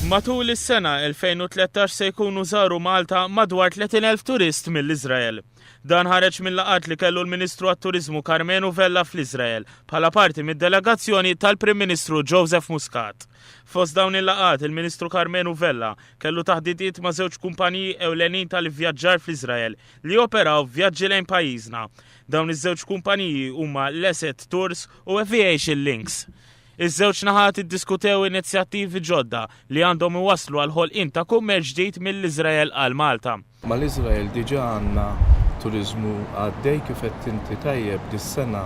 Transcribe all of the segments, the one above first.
Matul is-sena 2013 se jkunu żaru Malta madwar 30,000 turist mill-Iżrael. Dan ħareġ mill-laqgħat li kellu l-Ministru għat-Turiżmu Karmenu Vella fl-Iżrael bħala parti mid-delegazzjoni tal-Prim Ministru Joseph Muscat. Fost dawn il-laqgħat il-Ministru Karmenu Vella kellu taħdidiet ma' żewġ kumpaniji ewlenin tal-ivvjaġġar fl-Iżrael li operaw vjaġġi lejn pajjiżna. Dawn iż-żewġ kumpaniji huma Leset Tours u Aviation Links. Iż-żewġ naħat iddiskutew inizjattivi ġodda li għandhom iwasslu għal ħolqien ta' kummerċ ġdid mill-Iżrael għal Malta. Mal-Iżrael diġà għandna turiżmu għaddej kif qed inti tajjeb dis-sena.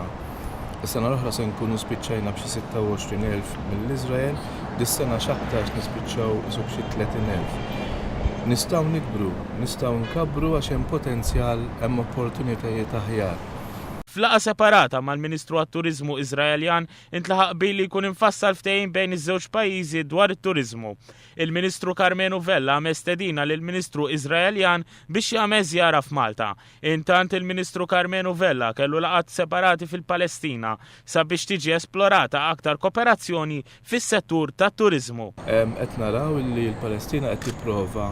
Is-sena l-oħra se nkunu spiċċajna b'xi 26,000 mill-Iżrael, dis-sena x'aktarx nispiċċaw isu b'xi 30,000. Nistgħu nikbru, nistgħu nkabbru għax hemm potenzjal, hemm opportunitajiet aħjar. F'laqgħa separata mal-Ministru għat-Turiżmu Iżraeljan intlaħaq bil li jkun infassal ftehim bejn iż-żewġ pajjiżi dwar it-turiżmu. Il-Ministru Karmenu Vella għamel stedina lill-Ministru Iżraeljan biex jagħmel żjara f'Malta. Intant il-Ministru Karmenu Vella kellu laqgħat separati fil-Palestina sabiex tiġi esplorata aktar kooperazzjoni fis-settur tat-turiżmu. Qed naraw li l-Palestina qed tipprova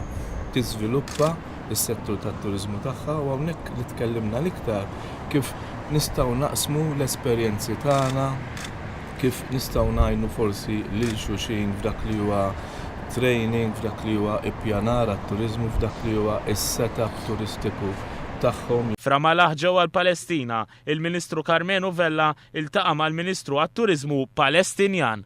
tiżviluppa is-settur tat-turiżmu tagħha u hawnhekk li tkellimna l-iktar kif nistgħu naqsmu l-esperjenzi tagħna, kif nistgħu ngħinu forsi lil xulxin f'dak li huwa training, f'dak li huwa ippjanar għat-turiżmu, f'dak li huwa is-setup turistiku tagħhom. F'Ramallah ġewwa l-Palestina, il-Ministru Karmenu Vella iltaqa' mal-Ministru għat-Turiżmu Palestinjan.